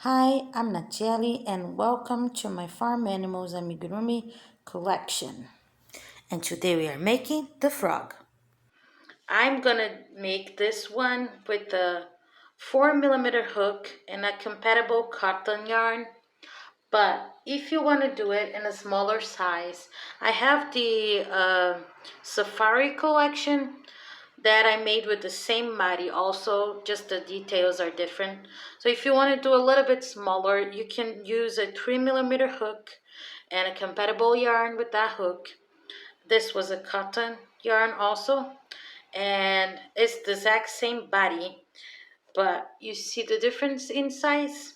Hi, I'm Natielle and welcome to my Farm Animals Amigurumi collection. And today we are making the frog. I'm gonna make this one with a 4mm hook and a compatible cotton yarn. But if you want to do it in a smaller size, I have the Safari collection that I made with the same Mari also, just the details are different. So if you want to do a little bit smaller, you can use a 3mm hook and a compatible yarn with that hook. This was a cotton yarn also, and it's the exact same body, but you see the difference in size?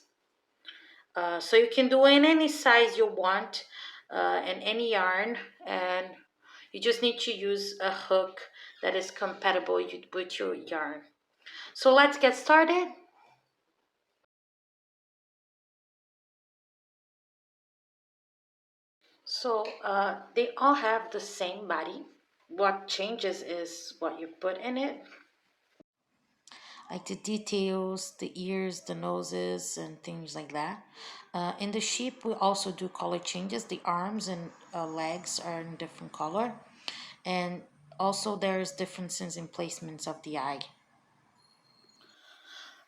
So you can do in any size you want and any yarn, and you just need to use a hook that is compatible with your yarn. So let's get started. So they all have the same body. What changes is what you put in it. Like the details, the ears, the noses, and things like that. In the sheep, we also do color changes. The arms and legs are in different color. And also there's differences in placements of the eye.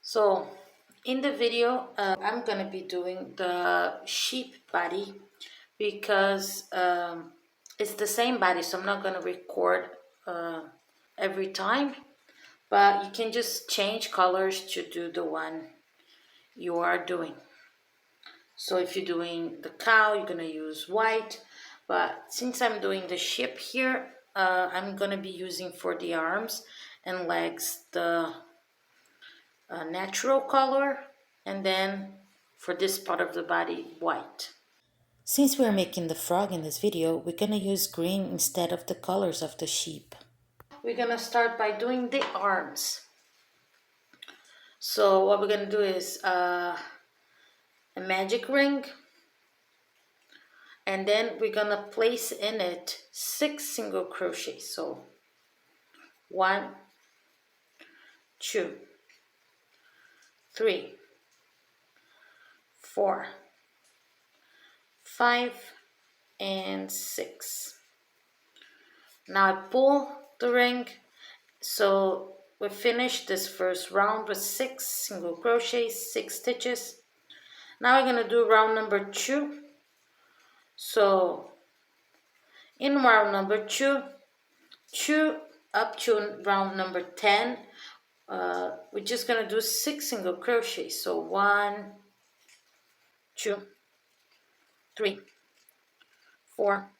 So in the video, I'm gonna be doing the sheep body because it's the same body, so I'm not gonna record every time, but you can just change colors to do the one you are doing. So if you're doing the cow, you're gonna use white, but since I'm doing the sheep here, I'm gonna be using for the arms and legs the natural color, and then for this part of the body, white. Since we're making the frog in this video, we're gonna use green instead of the colors of the sheep. We're gonna start by doing the arms. So what we're gonna do is a magic ring, and then we're gonna place in it 6 single crochets. So 1, 2, 3, 4, 5, and 6. Now I pull the ring. So we finished this first round with 6 single crochets, 6 stitches. Now we're gonna do round number 2. So in round number 2, 2 up to round number 10, we're just gonna do 6 single crochets. So 1, 2, 3, 4,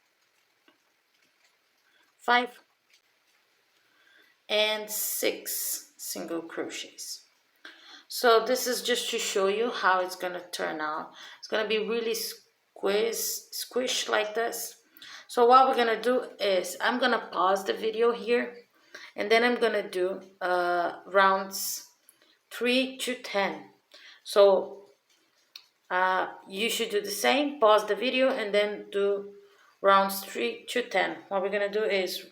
5, and 6 single crochets. So this is just to show you how it's gonna turn out. It's gonna be really squish like this. So what we're gonna do is I'm gonna pause the video here, and then I'm gonna do rounds 3 to 10. So you should do the same, pause the video, and then do rounds 3 to 10. What we're gonna do is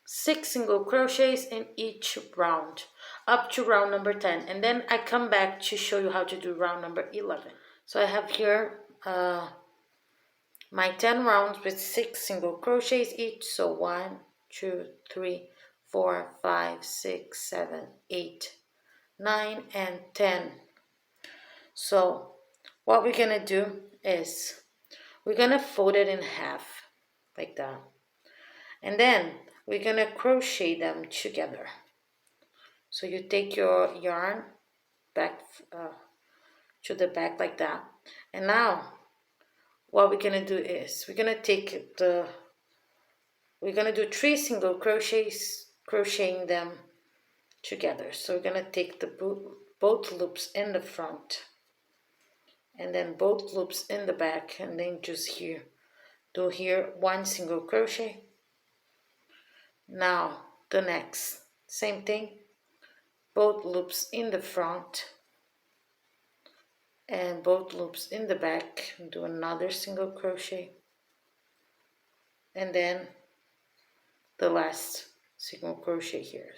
6 single crochets in each round up to round number 10, and then I come back to show you how to do round number 11. So I have here my 10 rounds with 6 single crochets each. So 1, 2, 3, 4, 5, 6, 7, 8, 9, and 10. So what we're gonna do is we're gonna fold it in half like that, and then we're gonna crochet them together. So you take your yarn back to the back like that, and now what we're gonna do is we're gonna do 3 single crochets, crocheting them together. So we're gonna take the both loops in the front, and then both loops in the back, and then just do here 1 single crochet. Now the next same thing, both loops in the front and both loops in the back, do another single crochet, and then the last single crochet here,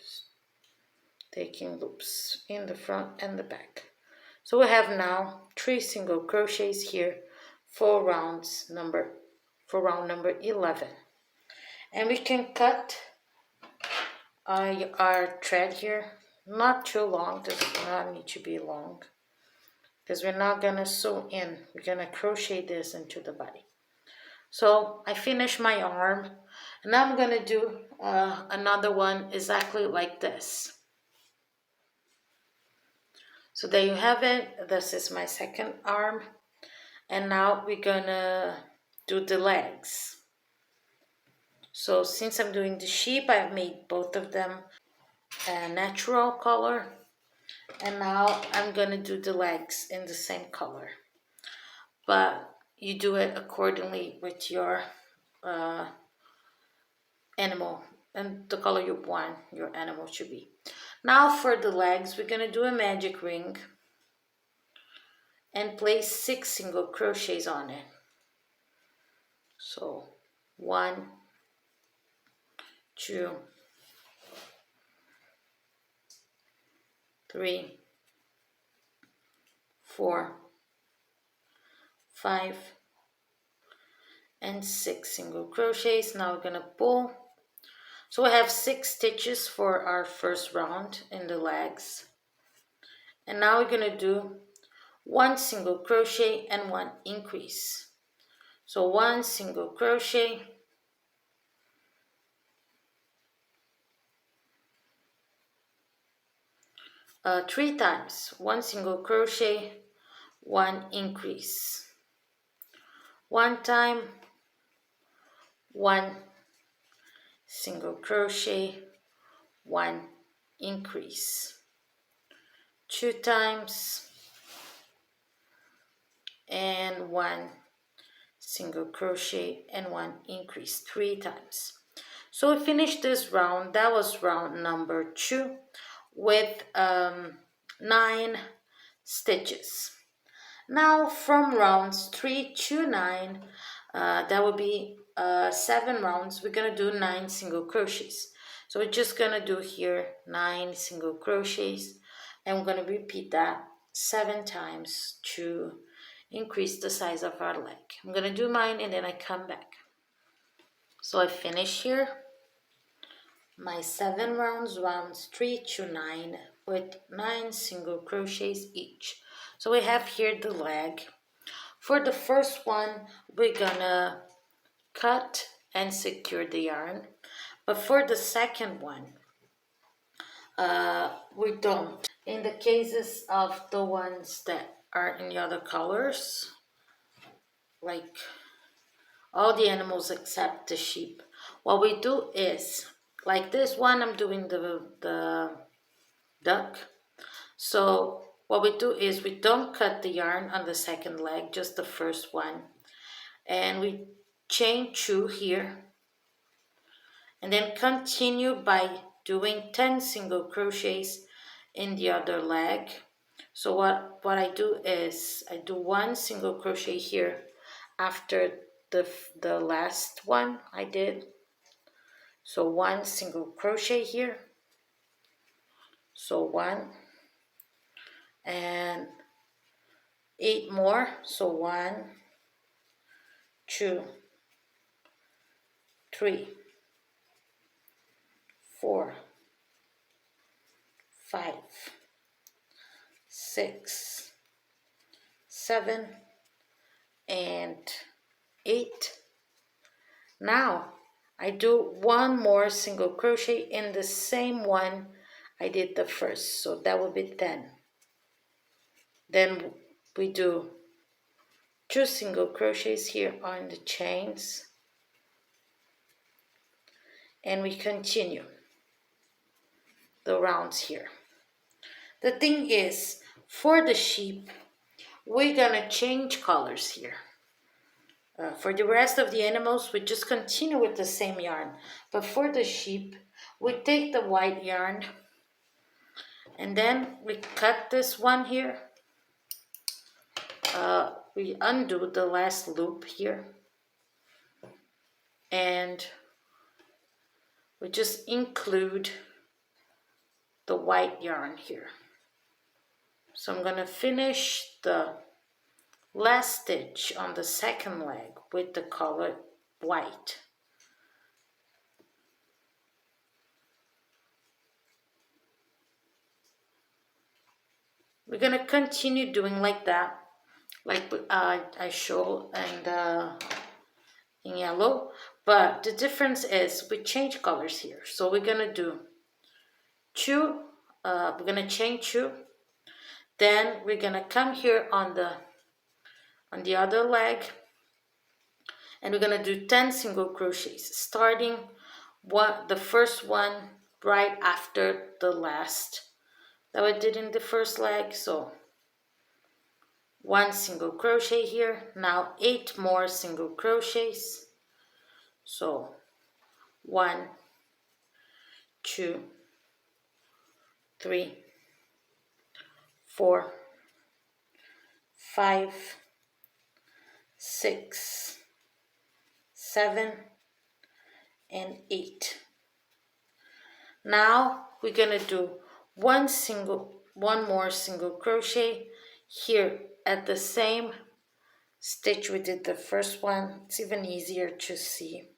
taking loops in the front and the back. So we have now 3 single crochets here for round number 11. And we can cut our thread here, not too long, does not need to be long, because we're not gonna sew in, we're gonna crochet this into the body. So I finished my arm, and now I'm gonna do another one exactly like this. So there you have it. This is my second arm, and now we're gonna do the legs. So since I'm doing the sheep, I've made both of them a natural color, and now I'm gonna do the legs in the same color, but you do it accordingly with your animal and the color you want your animal to be. Now for the legs, we're gonna do a magic ring and place 6 single crochets on it. So 1, 2, 3, 4, 5, and 6 single crochets. Now we're gonna pull. So we have 6 stitches for our first round in the legs, and now we're gonna do 1 single crochet and 1 increase. So 1 single crochet, 3 times, 1 single crochet, 1 increase, 1 time, 1 single crochet, 1 increase, 2 times, and 1 single crochet and 1 increase, 3 times. So we finished this round. That was round number 2 with 9 stitches. Now from rounds 3 to 9, that will be 7 rounds. We're gonna do 9 single crochets. So we're just gonna do here 9 single crochets, and we're gonna repeat that 7 times to increase the size of our leg. I'm gonna do mine and then I come back. So I finish here my 7 rounds, rounds 3 to 9, with 9 single crochets each. So we have here the leg. For the first one, we're gonna cut and secure the yarn, but for the second one, we don't. In the cases of the ones that are in the other colors, like all the animals except the sheep, what we do is, like this one, I'm doing the duck. So what we do is we don't cut the yarn on the second leg, just the first one, and we chain 2 here, and then continue by doing 10 single crochets in the other leg. So what I do is I do 1 single crochet here after the last one I did. So 1 single crochet here, so 1, and 8 more, so 1, 2, 3, 4, 5, 6, 7, and 8. Now I do 1 more single crochet in the same one I did the first, so that will be 10. Then we do 2 single crochets here on the chains, and we continue the rounds here. The thing is, for the sheep, we're gonna change colors here. For the rest of the animals, we just continue with the same yarn. But for the sheep, we take the white yarn, and then we cut this one here. We undo the last loop here, and we just include the white yarn here. So I'm gonna finish the last stitch on the second leg with the color white. We're gonna continue doing like that, like I show in yellow, but the difference is we change colors here. So we're gonna do two, we're gonna chain two, then we're gonna come here on the other leg, and we're gonna do 10 single crochets, starting the first one right after the last that we did in the first leg. So 1 single crochet here, now 8 more single crochets. So 1, 2, 3, 4, 5, 6, 7, and 8. Now we're gonna do one more single crochet here at the same stitch we did the first one. It's even easier to see.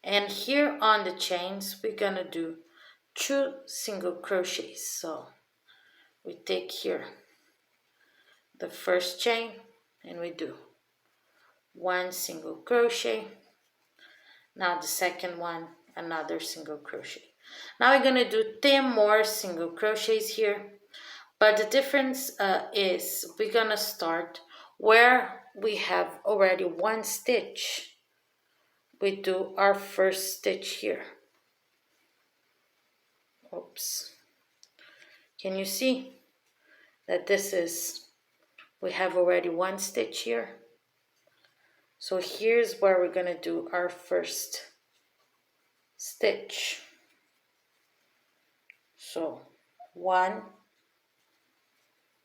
And here on the chains we're gonna do 2 single crochets. So we take here the first chain and we do 1 single crochet. Now the second one, another single crochet. Now we're gonna do 10 more single crochets here, but the difference is we're gonna start where we have already 1 stitch. We do our first stitch here. Oops. Can you see that we have already 1 stitch here? So here's where we're gonna do our first stitch. So 1,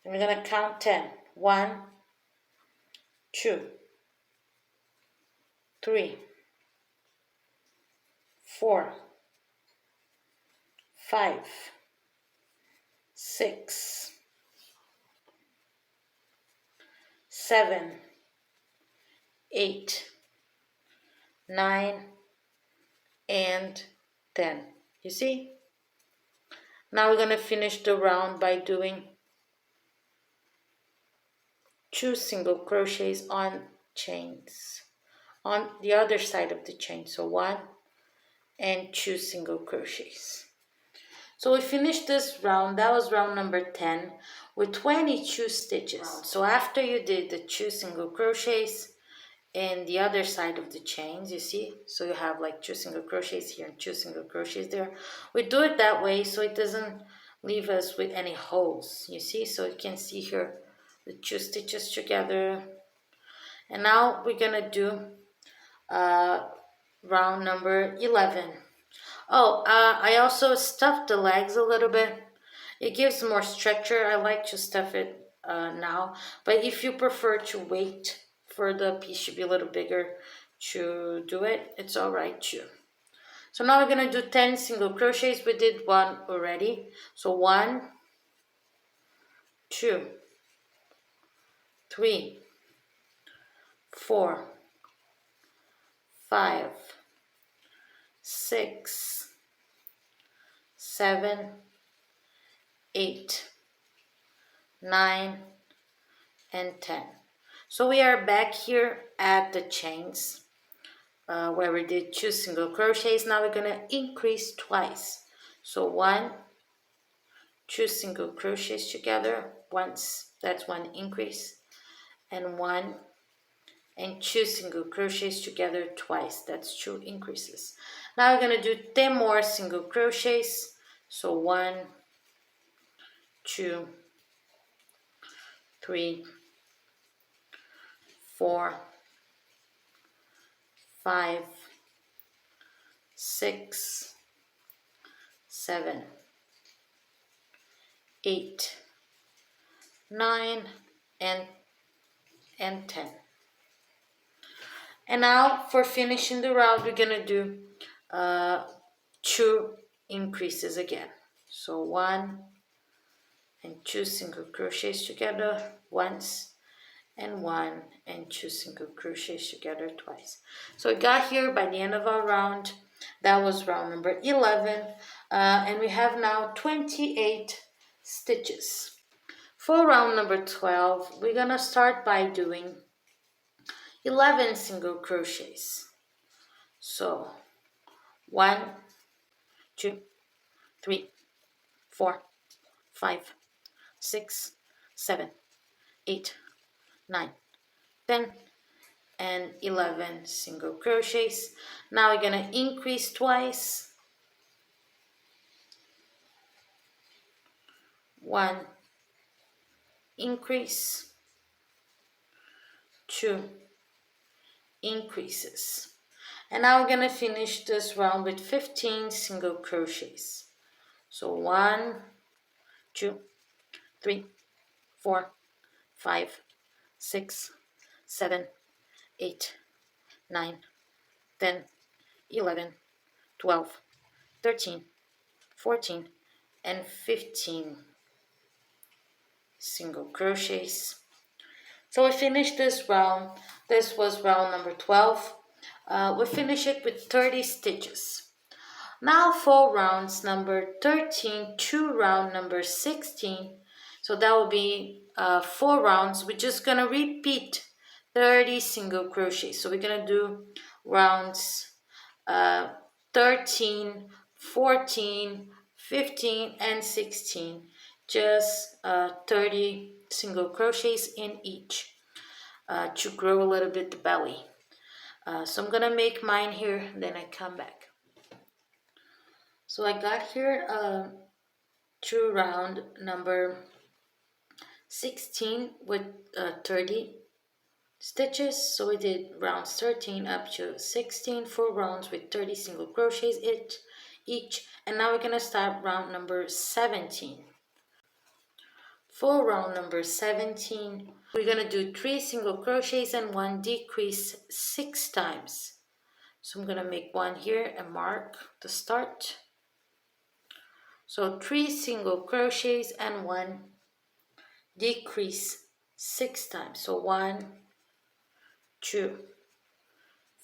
and we're gonna count 10. 1, 2, 3, 4, 5, 6, 7, 8, 9, and 10. You see? Now we're gonna finish the round by doing 2 single crochets on chains on the other side of the chain. So 1 and 2 single crochets. So we finished this round. That was round number 10 with 22 stitches. So after you did the 2 single crochets in the other side of the chains, you see, so you have like 2 single crochets here and 2 single crochets there. We do it that way so it doesn't leave us with any holes, you see. So you can see here the 2 stitches together. And now we're gonna do round number 11. Oh, I also stuffed the legs a little bit. It gives more structure. I like to stuff it now, but if you prefer to wait for the piece to be a little bigger to do it, it's all right too. So now we're gonna do 10 single crochets. We did 1 already. So 1, 2, 3, 4, 5, 6, 7, 8, 9, and 10. So we are back here at the chains where we did 2 single crochets. Now we're gonna increase twice. So 1, 2 single crochets together once, that's 1 increase, and 1 and 2 single crochets together twice, that's 2 increases. Now we're gonna do 10 more single crochets. So 1, 2, 3, 4, 5, 6, 7, 8, 9, and 10. And now for finishing the round, we're gonna do 2 increases again. So 1, and 2 single crochets together once, and 1 and 2 single crochets together twice. So we got here by the end of our round. That was round number 11, and we have now 28 stitches. For round number 12, we're gonna start by doing 11 single crochets. So 1, 2, 3, 4, 5, 6, 7, 8, 9, 10, and 11 single crochets. Now we're gonna increase twice. 1, increase, 2, increases. And now we're gonna finish this round with 15 single crochets. So 1, 2, 3, 4, 5, 6, 7, 8, 9, 10, 11, 12, 13, 14, and 15 single crochets. So we finished this round. This was round number 12. We finish it with 30 stitches. Now for rounds number 13 to round number 16. So that will be 4 rounds. We're just gonna repeat 30 single crochets. So we're gonna do rounds 13, 14, 15, and 16. Just 30 single crochets in each to grow a little bit the belly. So I'm gonna make mine here, then I come back. So I got here to round number 16 with 30 stitches. So we did rounds 13 up to 16, 4 rounds with 30 single crochets each. And now we're gonna start round number 17. For round number 17, we're gonna do 3 single crochets and 1 decrease 6 times. So I'm gonna make one here and mark the start. So 3 single crochets and 1 decrease 6 times. So 1, 2,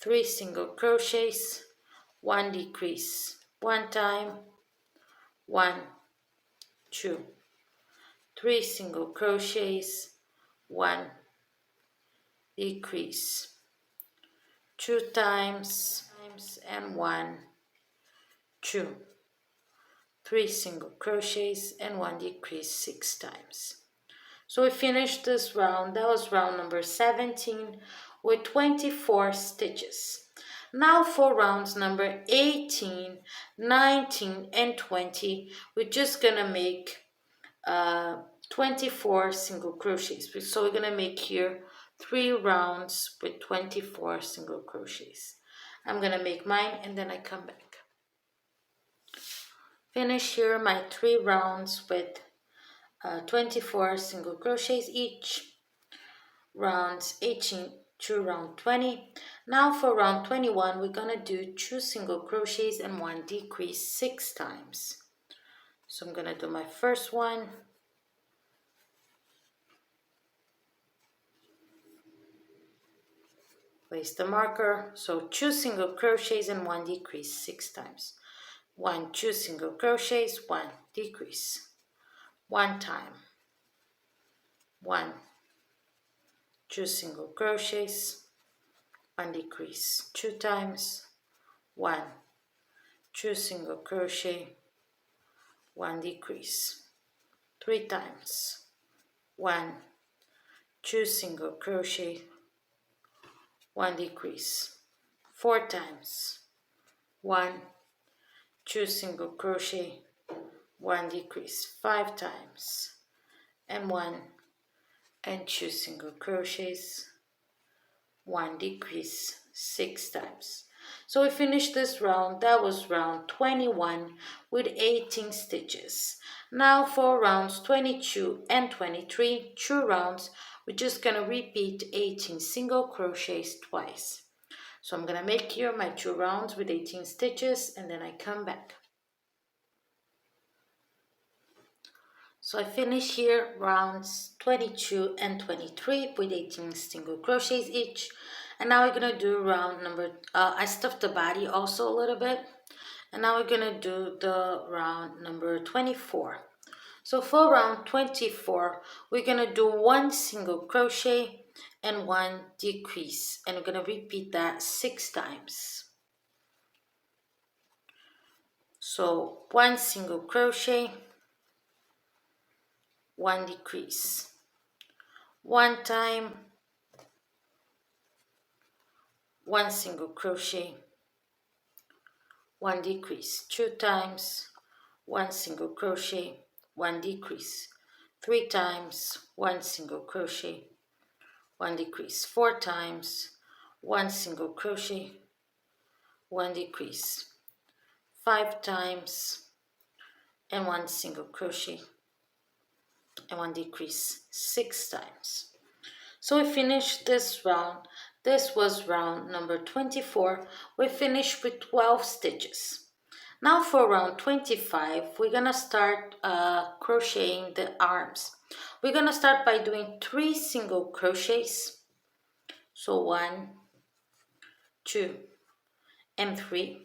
3 single crochets, 1 decrease 1 time, 1, 2, 3 single crochets, 1 decrease 2 times, and 1, 2, 3 single crochets, and 1 decrease 6 times. So we finished this round. That was round number 17 with 24 stitches. Now for rounds number 18, 19, and 20, we're just gonna make 24 single crochets. So we're gonna make here 3 rounds with 24 single crochets. I'm gonna make mine and then I come back. Finish here my 3 rounds with 24 single crochets each. Rounds 18 to round 20. Now for round 21, we're gonna do 2 single crochets and 1 decrease 6 times. So I'm gonna do my first one. Place the marker. So 2 single crochets and 1 decrease 6 times. 1, 2 single crochets, 1 decrease. 1 time. 1, 2 single crochets, 1 decrease. 2 times. 1, 2 single crochet, 1 decrease. 3 times. 1, 2 single crochet, 1 decrease. 4 times. 1, 2 single crochet, 1 decrease. 5 times. And 1 and 2 single crochets, 1 decrease 6 times. So we finished this round. That was round 21 with 18 stitches. Now for rounds 22 and 23, 2 rounds, we're just gonna repeat 18 single crochets twice. So I'm gonna make here my 2 rounds with 18 stitches and then I come back. So I finish here rounds 22 and 23 with 18 single crochets each. And now we're gonna do round number, I stuffed the body also a little bit. And now we're gonna do the round number 24. So for round 24, we're gonna do 1 single crochet and 1 decrease. And we're gonna repeat that 6 times. So 1 single crochet, 1 decrease. 1 time, 1 single crochet, 1 decrease. 2 times, 1 single crochet, 1 decrease. 3 times, 1 single crochet, 1 decrease. 4 times, 1 single crochet, 1 decrease. 5 times and 1 single crochet and 1 decrease. 6 times. So we finished this round. This was round number 24. We finished with 12 stitches. Now for round 25, we're gonna start crocheting the arms. We're gonna start by doing 3 single crochets. So 1, 2, and 3.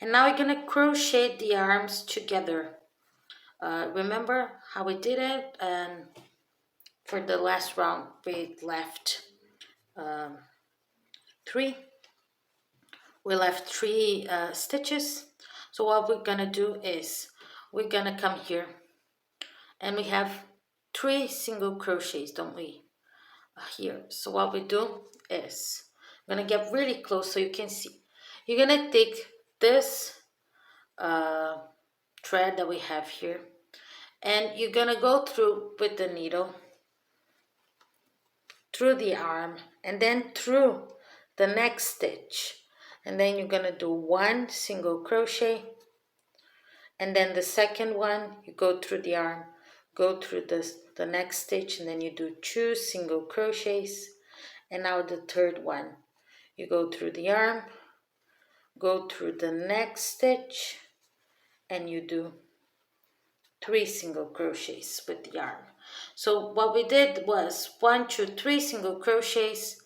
And now we're gonna crochet the arms together. Remember how we did it? And for the last round, we left 3. We left 3 stitches. So what we're gonna do is we're gonna come here and we have 3 single crochets, don't we? Here. So what we do is I'm gonna get really close so you can see. You're gonna take this thread that we have here and you're gonna go through with the needle through the arm and then through the next stitch, and then you're gonna do 1 single crochet, and then the second one you go through the arm, go through the next stitch, and then you do 2 single crochets, and now the third one you go through the arm, go through the next stitch, and you do 3 single crochets with the arm. So what we did was 1, 2, 3 single crochets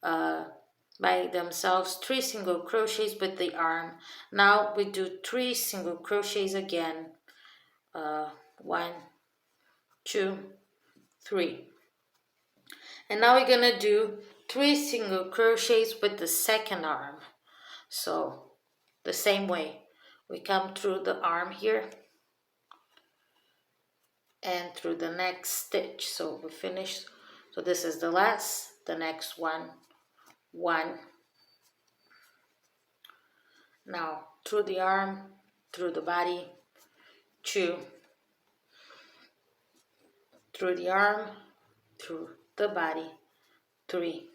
by themselves, 3 single crochets with the arm. Now we do 3 single crochets again. 1, 2, 3. And now we're gonna do 3 single crochets with the second arm. So the same way, we come through the arm here and through the next stitch. So we finished. So this is the last, the next one, 1. Now through the arm, through the body, 2. Through the arm, through the body, 3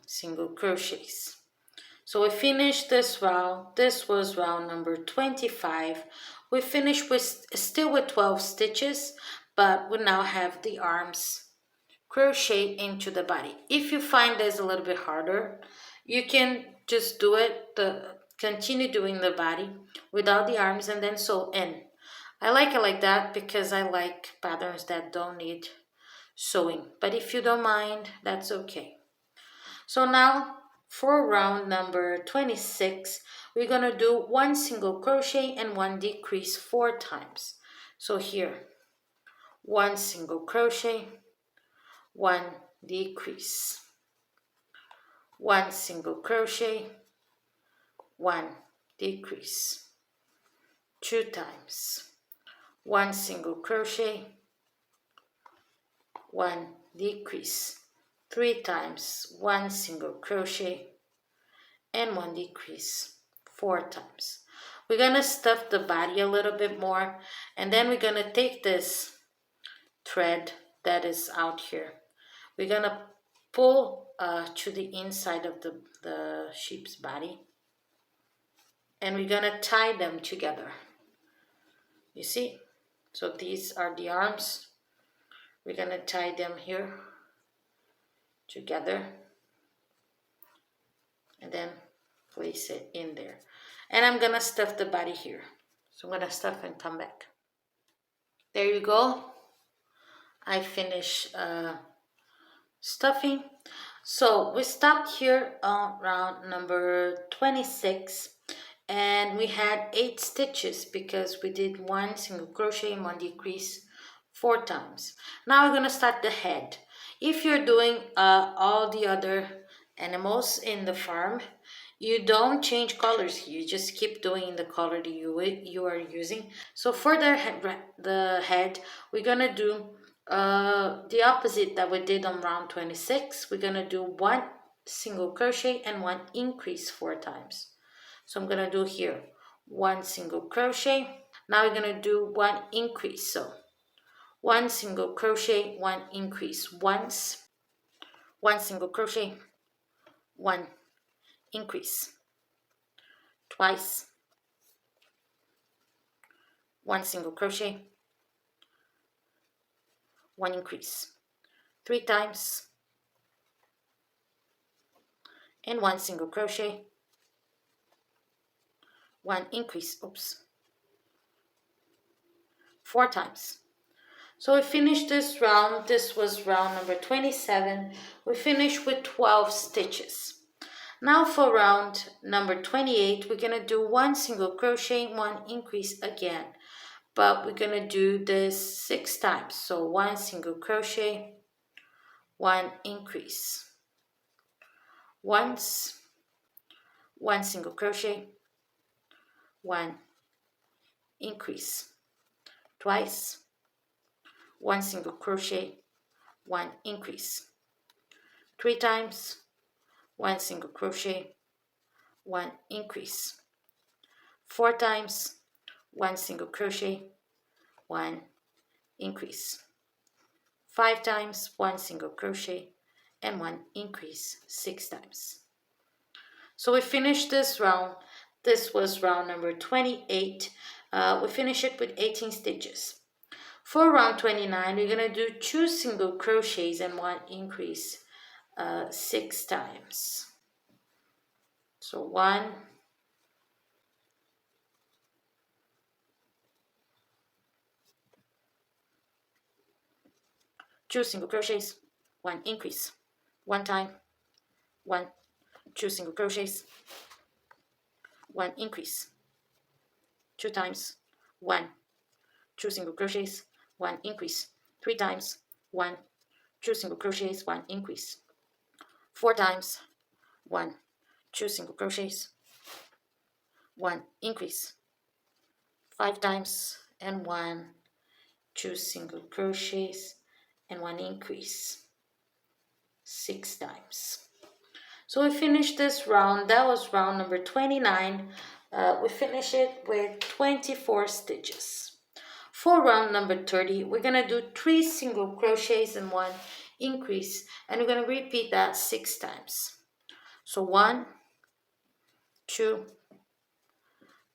single crochets. So we finished this round. This was round number 25. We finished with still with 12 stitches, but we now have the arms crochet into the body. If you find this a little bit harder, you can just do it, continue doing the body without the arms and then sew in. I like it like that because I like patterns that don't need sewing. But if you don't mind, that's okay. So now for round number 26, we're gonna do 1 single crochet and 1 decrease 4 times. So here, 1 single crochet, 1 decrease, 1 single crochet, 1 decrease, 2 times, 1 single crochet, 1 decrease, 3 times, 1 single crochet, and 1 decrease, 4 times. We're gonna stuff the body a little bit more, and then we're gonna take this thread that is out here. We're gonna pull to the inside of the sheep's body, and we're gonna tie them together. You see? So these are the arms. We're gonna tie them here together and then place it in there. And I'm gonna stuff the body here. So I'm gonna stuff and come back. There you go. I finished stuffing. So we stopped here on round number 26, and we had 8 stitches because we did 1 single crochet and 1 decrease 4 times. Now we're going to start the head. If you're doing all the other animals in the farm, you don't change colors here. You just keep doing the color that you are using. So for the head, we're going to do the opposite that we did on round 26. We're going to do 1 single crochet and 1 increase 4 times. So I'm going to do here 1 single crochet. Now we're going to do 1 increase. So 1 single crochet, 1 increase once, 1 single crochet, 1 increase twice, 1 single crochet, 1 increase 3 times, and 1 single crochet, 1 increase, 4 times. So we finished this round. This was round number 27. We finished with 12 stitches. Now for round number 28, we're going to do 1 single crochet, 1 increase again. But we're going to do this 6 times. So 1 single crochet, 1 increase. Once, 1 single crochet, 1 increase. Twice, 1 single crochet, 1 increase. 3 times, 1 single crochet, 1 increase. 4 times, 1 single crochet, 1 increase. 5 times, 1 single crochet, and 1 increase 6 times. So we finished this round. This was round number 28. We finished it with 18 stitches. For round 29, we're going to do 2 single crochets and 1 increase 6 times. So 1, 2 single crochets, 1 increase, 1 time, 1, 2 single crochets, 1 increase, 2 times, 1, 2 single crochets, 1 increase, 3 times, 1, 2 single crochets, 1 increase, 4 times, 1, 2 single crochets, 1 increase, 5 times, and 1, 2 single crochets, and 1 increase 6 times. So we finished this round. That was round number 29. We finished it with 24 stitches. For round number 30, we're going to do 3 single crochets and 1 increase, and we're going to repeat that 6 times. So 1, 2,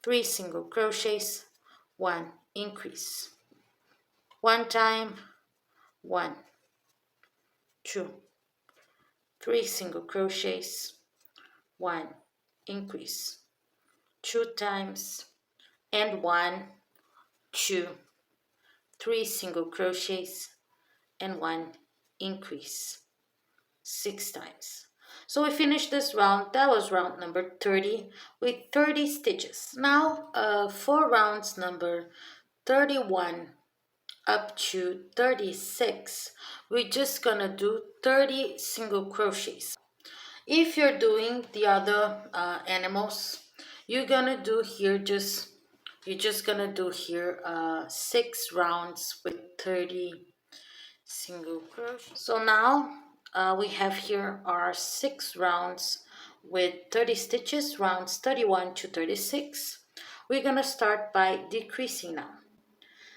3 single crochets, 1 increase. 1 time, 1, 2, 3 single crochets, 1 increase. 2 times, and 1, 2, 3 single crochets, and 1 increase 6 times. So we finished this round. That was round number 30 with 30 stitches. Now for rounds number 31 up to 36, we're just gonna do 30 single crochets. If you're doing the other animals, you're gonna do here you're just gonna do here 6 rounds with 30 single crochet. So now we have here our 6 rounds with 30 stitches, rounds 31 to 36. We're gonna start by decreasing now.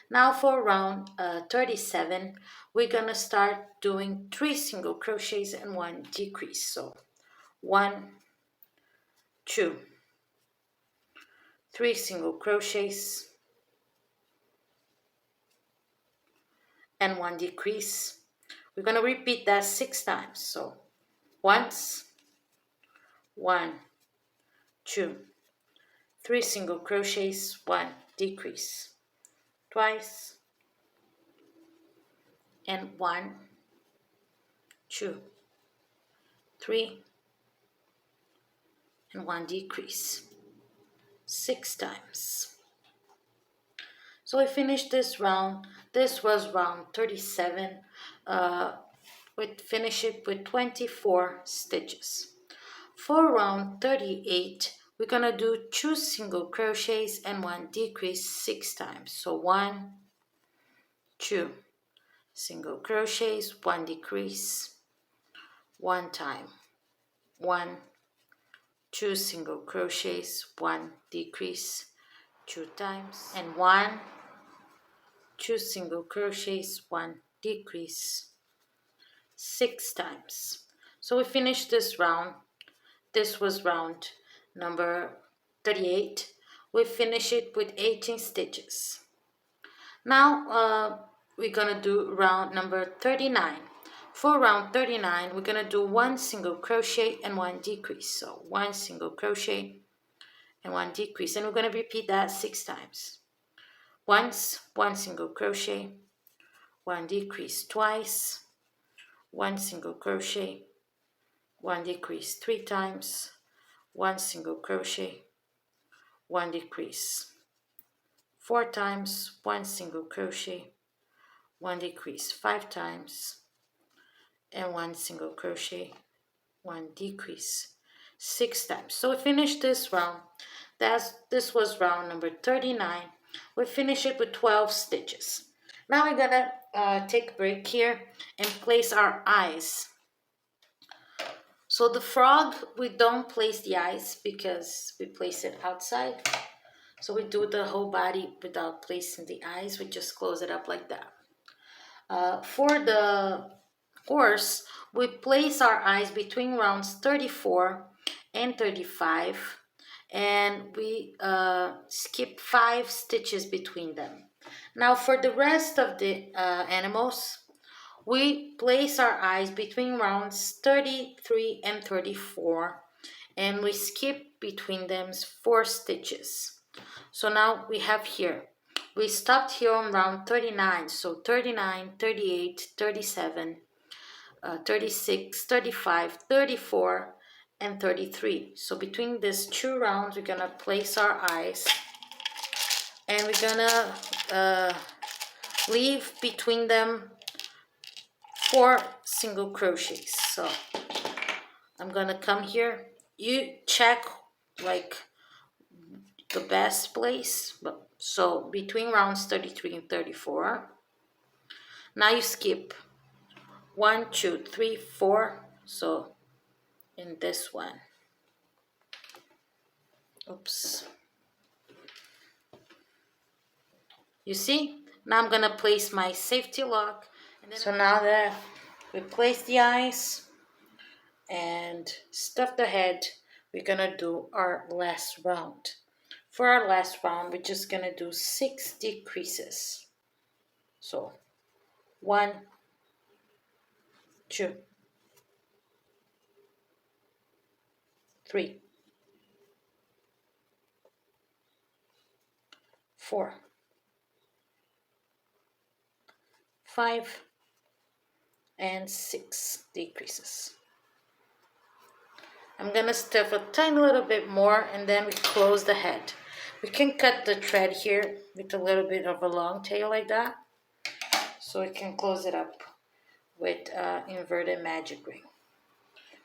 Now for round 37, we're gonna start doing 3 single crochets and 1 decrease. So 1, 2, 3 single crochets, and 1 decrease. We're going to repeat that 6 times. So once, 1, 2, 3 single crochets, 1 decrease. Twice, and 1, 2, 3, and 1 decrease 6 times. So we finished this round. This was round 37. We finish it with 24 stitches. For round 38, we're gonna do 2 single crochets and 1 decrease 6 times. So 1, 2 single crochets, 1 decrease, 1 time, 1, 2 single crochets, 1 decrease, 2 times, and 1, 2 single crochets, 1 decrease, 6 times. So we finished this round. This was round number 38. We finish it with 18 stitches. Now we're gonna do round number 39. For round 39, we're gonna do 1 single crochet and 1 decrease. So 1 single crochet and 1 decrease, and we're gonna repeat that 6 times. Once, 1 single crochet, 1 decrease twice, 1 single crochet, 1 decrease 3 times, 1 single crochet, 1 decrease 4 times, 1 single crochet, 1 decrease 5 times, and 1 single crochet, 1 decrease 6 times. So we finished this round. This was round number 39. We finish it with 12 stitches. Now we're gonna take a break here and place our eyes. So the frog, we don't place the eyes because we place it outside. So we do the whole body without placing the eyes. We just close it up like that. For the horse, we place our eyes between rounds 34 and 35, and we skip 5 stitches between them. Now for the rest of the animals, we place our eyes between rounds 33 and 34, and we skip between them 4 stitches. So now we have here, we stopped here on round 39, so 39, 38, 37, 36, 35, 34, and 33. So between these 2 rounds, we're gonna place our eyes, and we're gonna leave between them 4 single crochets. So I'm gonna come here. You check like the best place, but so between rounds 33 and 34. Now you skip 1, 2, 3, 4. So in this one, oops. You see? Now I'm gonna place my safety lock. And then so now that we place the eyes and stuff the head, we're gonna do our last round. For our last round, we're just gonna do 6 decreases. So 1, 2, 3, 4, 5, and 6 decreases. I'm gonna stuff a tiny little bit more, and then we close the head. We can cut the thread here with a little bit of a long tail like that, so we can close it up with inverted magic ring.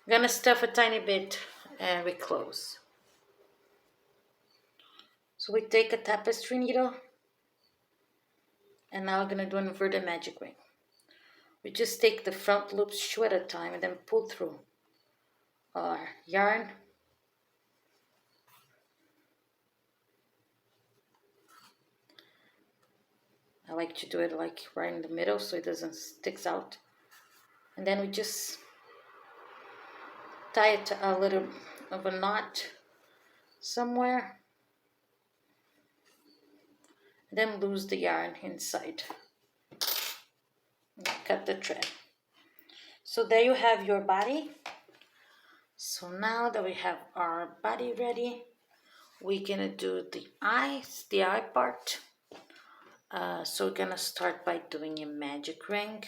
I'm gonna stuff a tiny bit and we close. So we take a tapestry needle, and now we're gonna do an inverted magic ring. We just take the front loops 2 at a time and then pull through our yarn. I like to do it like right in the middle so it doesn't stick out. And then we just tie it a little of a knot somewhere. And then lose the yarn inside. Cut the thread. So there you have your body. So now that we have our body ready, we're gonna do the eyes, the eye part. So we're gonna start by doing a magic ring.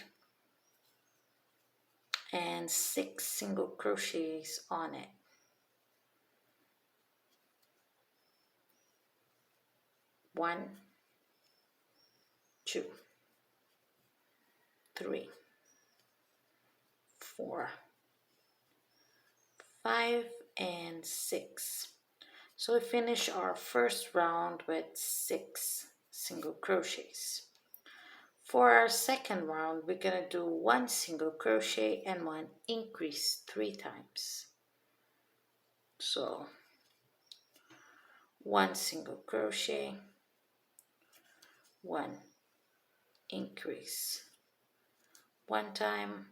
and 6 single crochets on it. 1, 2, 3, 4, 5, and 6. So we finish our first round with 6 single crochets. For our second round, we're gonna do 1 single crochet and 1 increase 3 times. So 1 single crochet, 1 increase 1 time,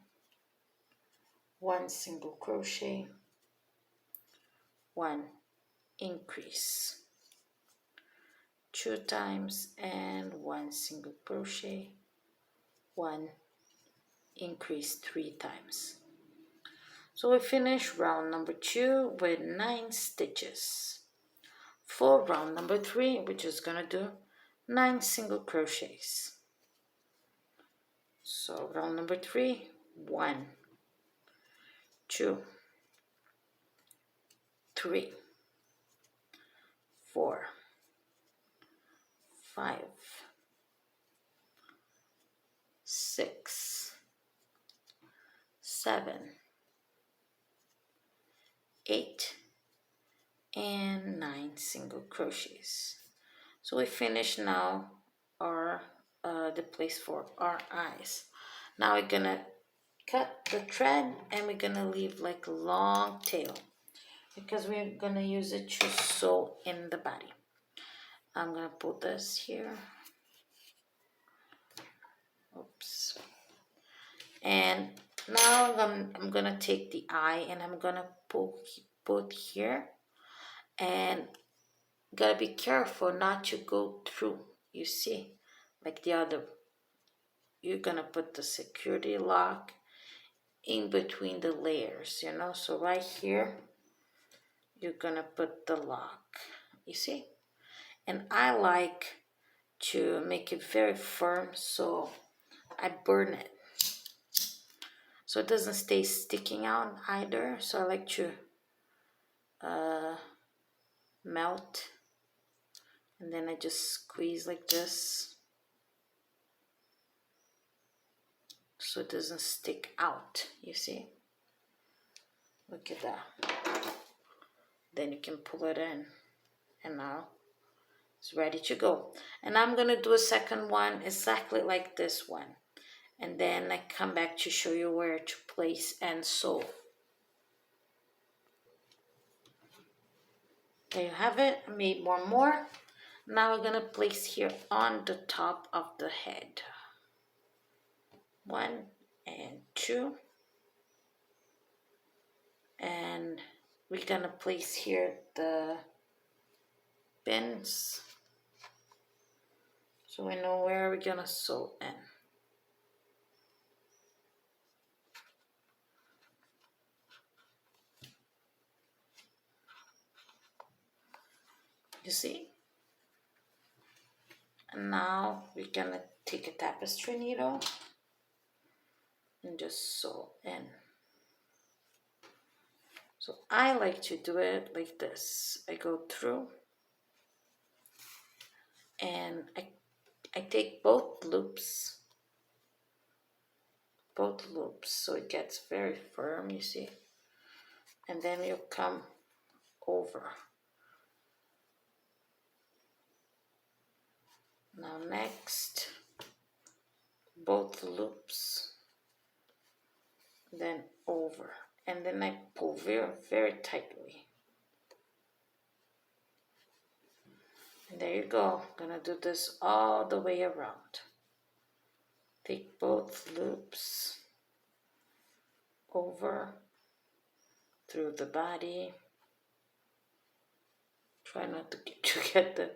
1 single crochet, 1 increase 2 times, and 1 single crochet, 1 increase 3 times. So we finish round number 2 with 9 stitches. For round number 3, we're just gonna do 9 single crochets. So round number 3, 1, 2, 3, 4, 5, 6, 7, 8, and 9 single crochets. So we finish now our the place for our eyes. Now we're gonna cut the thread and we're gonna leave like a long tail because we're gonna use it to sew in the body. I'm gonna put this here. Oops. And now I'm gonna take the eye and I'm gonna put here, and gotta be careful not to go through, you see, like the other. You're gonna put the security lock in between the layers, you know. So right here you're gonna put the lock, you see. And I like to make it very firm, so I burn it so it doesn't stay sticking out either. So I like to melt, and then I just squeeze like this so it doesn't stick out, you see. Look at that. Then you can pull it in, and now it's ready to go. And I'm gonna do a second one exactly like this one, and then I come back to show you where to place and sew. There you have it. I made one more. Now we're gonna place here on the top of the head. 1 and 2, and we're gonna place here the pins so we know where we're gonna sew in. You see? And now we're gonna take a tapestry needle and just sew in. So I like to do it like this. I go through and I take both loops, so it gets very firm, you see. And then you come over. Now next, both loops, then over, and then I pull very, very tightly. And there you go. I'm gonna do this all the way around. Take both loops over, through the body. Try not to get the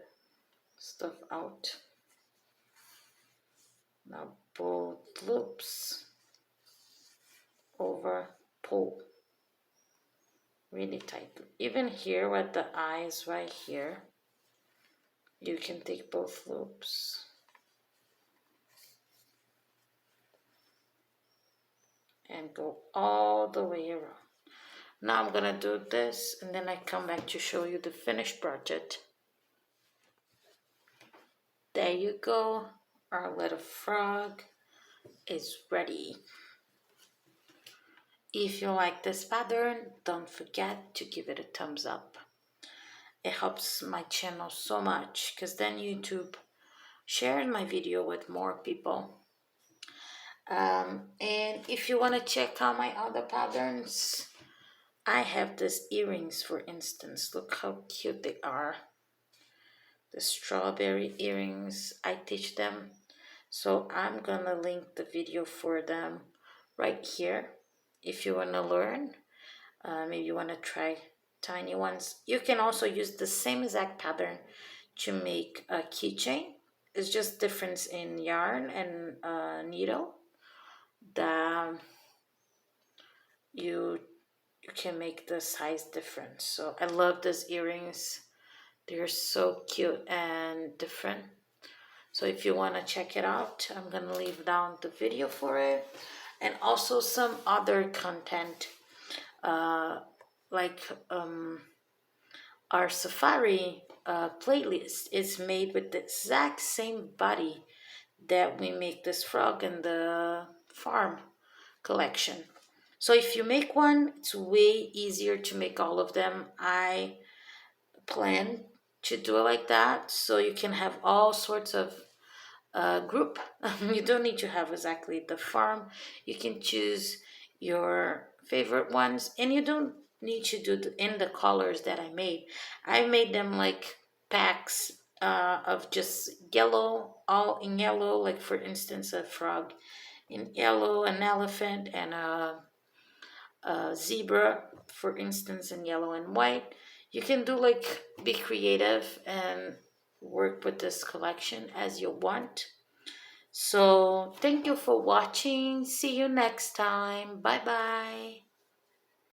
stuff out. Now both loops over, pull really tightly. Even here with the eyes right here, you can take both loops and go all the way around. Now I'm gonna do this and then I come back to show you the finished project. There you go, our little frog is ready. If you like this pattern, don't forget to give it a thumbs up. It helps my channel so much because then YouTube shares my video with more people. And if you want to check out my other patterns, I have these earrings, for instance. Look how cute they are. The strawberry earrings, I teach them. So I'm gonna link the video for them right here. If you wanna learn, maybe you wanna try tiny ones. You can also use the same exact pattern to make a keychain. It's just difference in yarn and needle. The you can make the size different. So I love these earrings. They're so cute and different. So if you want to check it out, I'm gonna leave down the video for it, and also some other content like our safari playlist is made with the exact same body that we make this frog in the farm collection. So if you make one, it's way easier to make all of them. I plan to do it like that so you can have all sorts of group. You don't need to have exactly the farm. You can choose your favorite ones, and you don't need to do in the colors that I made. I made them like packs of just yellow, all in yellow, like for instance a frog in yellow, an elephant, and a zebra, for instance, in yellow and white. You can do like be creative and work with this collection as you want. So thank you for watching. See you next time. Bye bye.